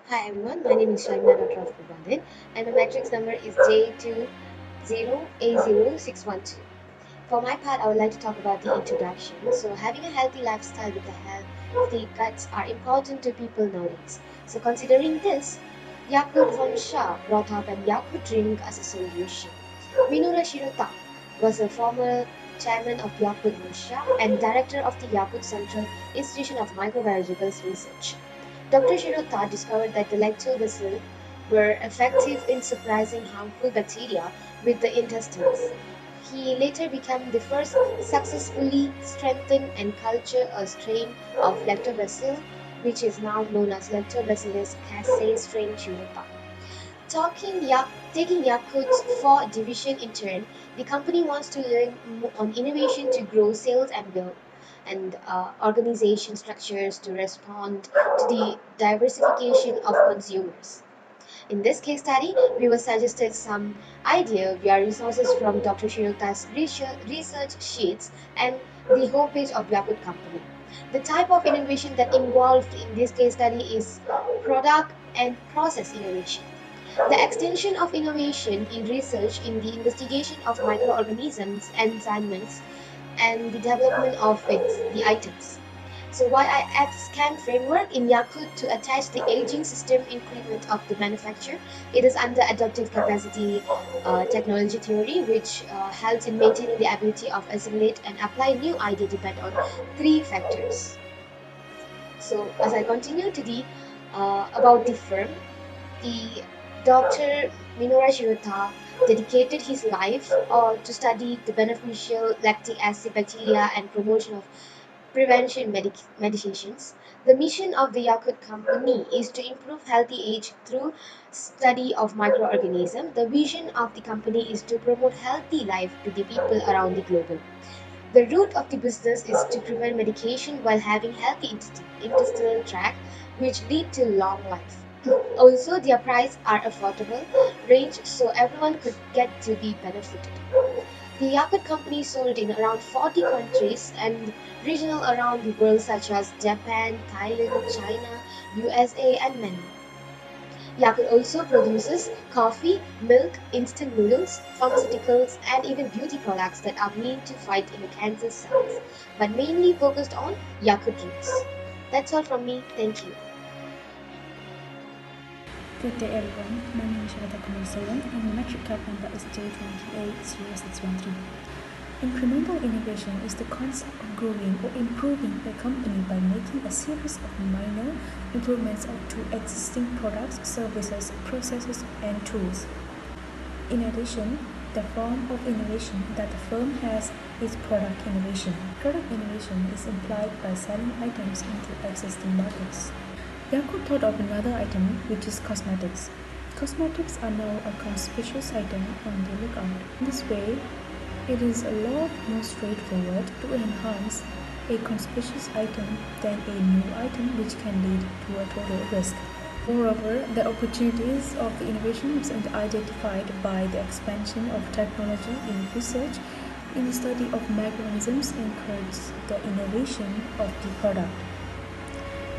Hi everyone, my name is Shamina Dr. of Purbalin and my matrix number is J20A0612. For my part, I would like to talk about the introduction. So, having a healthy lifestyle with a healthy guts are important to people nowadays. So, considering this, Yakult Vamsha brought up an Yakult drink as a solution. Minoru Shirota was a former chairman of Yakult Vamsha and director of the Yakult Central Institution of Microbiological Research. Dr. Shirota discovered that the lactobacilli were effective in suppressing harmful bacteria with the intestines. He later became the first successfully strengthen and culture a strain of lactobacillus, which is now known as Lactobacillus casei strain Shirota. Taking Yakut's 4 division in turn, the company wants to learn on innovation to grow sales and build and organization structures to respond to the diversification of consumers. In this case study, we were suggested some idea via resources from Dr. Shirota's research sheets and the homepage of Yakut Company. The type of innovation that involved in this case study is product and process innovation. The extension of innovation in research in the investigation of microorganisms, enzymes, and the development of the items. So why I add scan framework in Yakult to attach the aging system increment of the manufacturer. It is under adaptive capacity technology theory, which helps in maintaining the ability of assimilate and apply new idea depend on 3 factors. So as I continue to the about the firm, the Dr. Minoru Shirota dedicated his life to study the beneficial lactic acid bacteria and promotion of prevention medications. The mission of the Yakut Company is to improve healthy age through study of microorganisms. The vision of the company is to promote healthy life to the people around the globe. The root of the business is to prevent medication while having healthy intestinal tract, which lead to long life. Also, their prices are affordable range so everyone could get to be benefited. The Yakult company sold in around 40 countries and regional around the world such as Japan, Thailand, China, USA and many. Yakult also produces coffee, milk, instant noodles, pharmaceuticals and even beauty products that are meant to fight in cancer cells, but mainly focused on Yakult drinks. That's all from me. Thank you. Good day everyone, my name is Sharada Kumar Solan and my metric card number is J280613. Incremental innovation is the concept of growing or improving a company by making a series of minor improvements to existing products, services, processes, and tools. In addition, the form of innovation that the firm has is product innovation. Product innovation is implied by selling items into existing markets. Yakult thought of another item, which is cosmetics. Cosmetics are now a conspicuous item on the lookout. In this way, it is a lot more straightforward to enhance a conspicuous item than a new item which can lead to a total risk. Moreover, the opportunities of the innovation is identified by the expansion of technology in research in the study of microorganisms encourages the innovation of the product.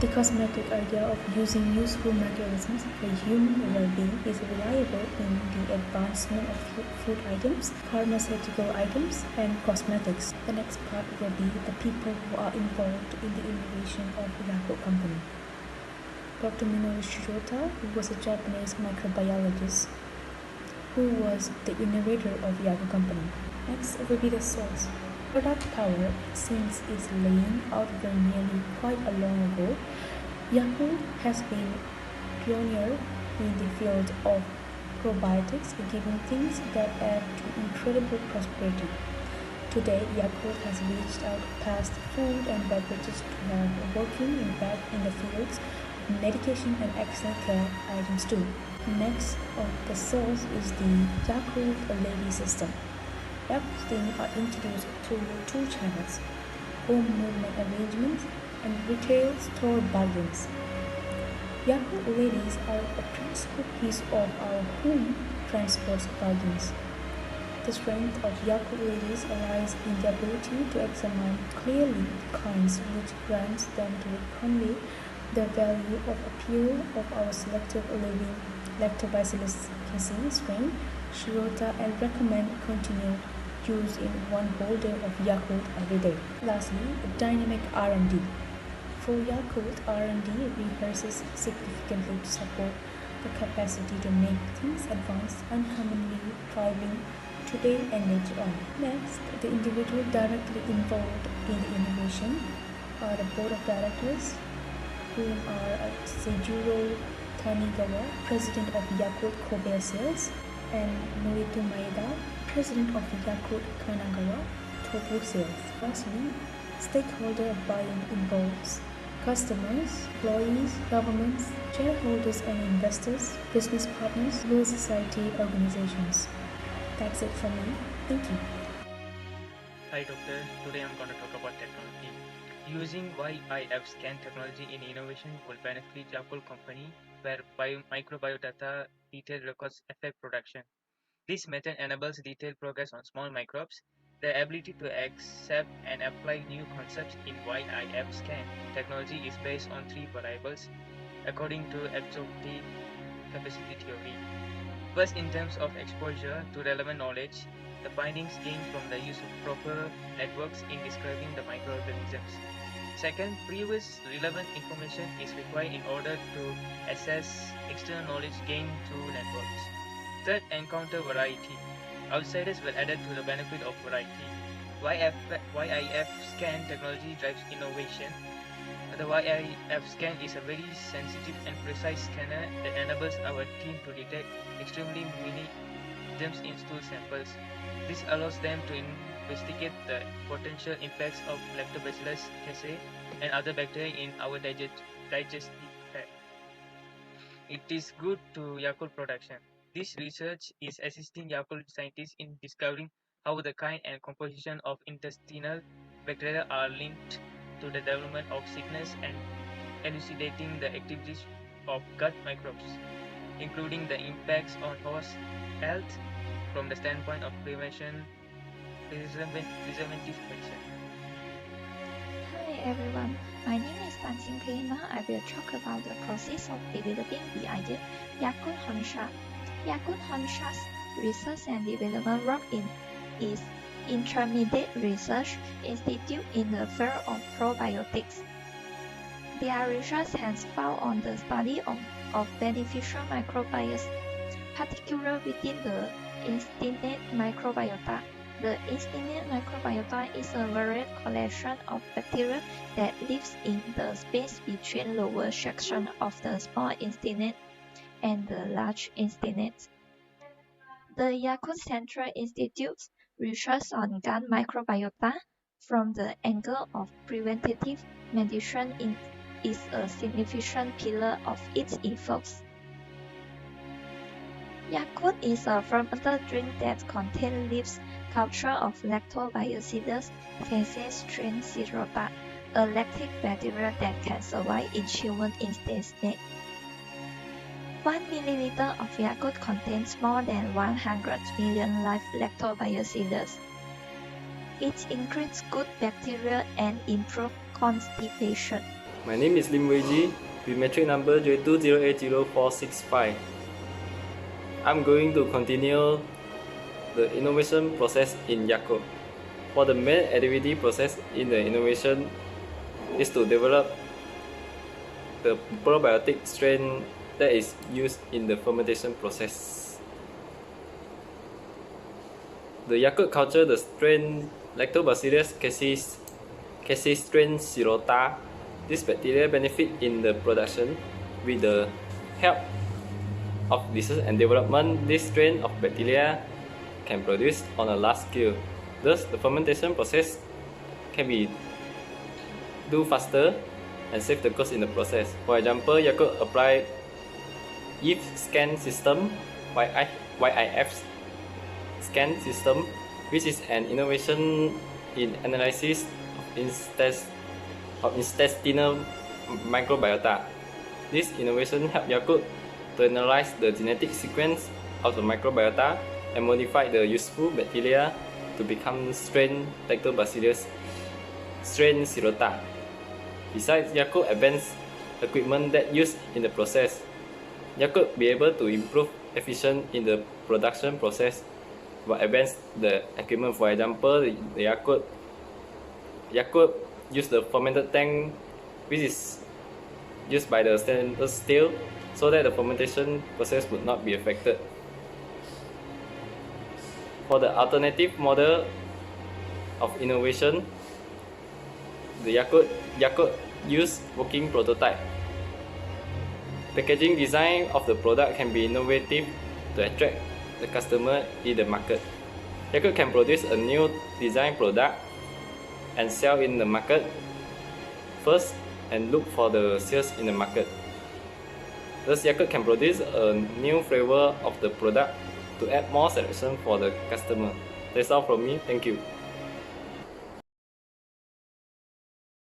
The cosmetic idea of using useful microorganisms for human well-being is reliable in the advancement of food items, pharmaceutical items, and cosmetics. The next part will be the people who are involved in the innovation of the Yakult company. Dr. Minoru Shirota, who was a Japanese microbiologist, who was the innovator of Yakult company. Next will be the source. Product power, since it's laying out very nearly quite a long ago, Yakult has been pioneer in the field of probiotics, giving things that add to incredible prosperity. Today, Yakult has reached out past food and beverages to have working impact in the fields of medication and excellent care items too. Next of the source is the Yakult Lady system. Everything are introduced through 2 channels: home movement arrangements and retail store bargains. Yakult ladies are a principal piece of our home transport bargains. The strength of Yakult ladies lies in the ability to examine clearly the kinds which grants them to convey the value of appeal of our selective living Lactobacillus casei strain, Shirota, and recommend continued use in one whole day of Yakult every day. Lastly, dynamic R&D. For Yakult, R&D rehearses significantly to support the capacity to make things advance, uncommonly thriving today and later on. Next, the individual directly involved in the innovation are the board of directors, whom are Seijuro Tanigawa, president of Yakult Kobe Sales, and Norito Maeda, president of Yakult Kanagawa Tofu Sales. Lastly, stakeholder buy-in involves customers, employees, governments, shareholders and investors, business partners, civil society organizations. That's it from me. Thank you. Hi Doctor, today I'm going to talk about technology. Using YIF scan technology in innovation will benefit Yakult company where microbiodata detailed records affect production. This method enables detailed progress on small microbes. The ability to accept and apply new concepts in YIF scan technology is based on three variables according to absorptive capacity theory. First, in terms of exposure to relevant knowledge, the findings gained from the use of proper networks in describing the microorganisms. Second, previous relevant information is required in order to assess external knowledge gained through networks. Third, encounter variety. Outsiders were added to the benefit of variety. YIF scan technology drives innovation. The YIF scan is a very sensitive and precise scanner that enables our team to detect extremely many germs in stool samples. This allows them to investigate the potential impacts of Lactobacillus casei and other bacteria in our digestive tract. It is good to Yakult production. This research is assisting Yakult scientists in discovering how the kind and composition of intestinal bacteria are linked to the development of sickness and elucidating the activities of gut microbes, including the impacts on host health from the standpoint of preventive medicine. Hi everyone, my name is Tan Xin Pei. I will talk about the process of developing the idea Yakult Honsha. Yakult Honsha's research and development work is Intermediate Research Institute in the field of probiotics. Their research has focused on the study of beneficial microbiomes, particularly within the intestinal microbiota. The intestinal microbiota is a varied collection of bacteria that lives in the space between lower section of the small intestine and the large intestine. The Yakult Central Institute's research on gut microbiota from the angle of preventative medicine is a significant pillar of its efforts. Yakult is a fermented drink that contains leaves culture of Lactobacillus casei strain Shirota, a lactic bacteria that can survive in human intestine. 1 milliliter of Yakult contains more than 100 million live lactobacillus. It increases good bacteria and improves constipation. My name is Lim Weiji, with metric number J20800465. I'm going to continue the innovation process in Yakult. For the main activity process in the innovation is to develop the probiotic strain that is used in the fermentation process. The Yakult culture the strain Lactobacillus casei strain Shirota. This bacteria benefit in the production. With the help of research and development, this strain of bacteria can produce on a large scale. Thus, the fermentation process can be do faster and save the cost in the process. For example, Yakult apply YIF scan system, YIF scan system, which is an innovation in analysis of intestinal microbiota. This innovation helped Yakult to analyze the genetic sequence of the microbiota and modify the useful bacteria to become strain Lactobacillus strain Shirota. Besides, Yakult advanced equipment that used in the process. Yakult be able to improve efficient in the production process by advance the equipment. For example, the Yakult use the fermented tank, which is used by the stainless steel, so that the fermentation process would not be affected. For the alternative model of innovation, the Yakult use working prototype. Packaging design of the product can be innovative to attract the customer in the market. Yakult can produce a new design product and sell in the market first and look for the sales in the market. Thus, Yakult can produce a new flavor of the product to add more selection for the customer. That's all from me. Thank you.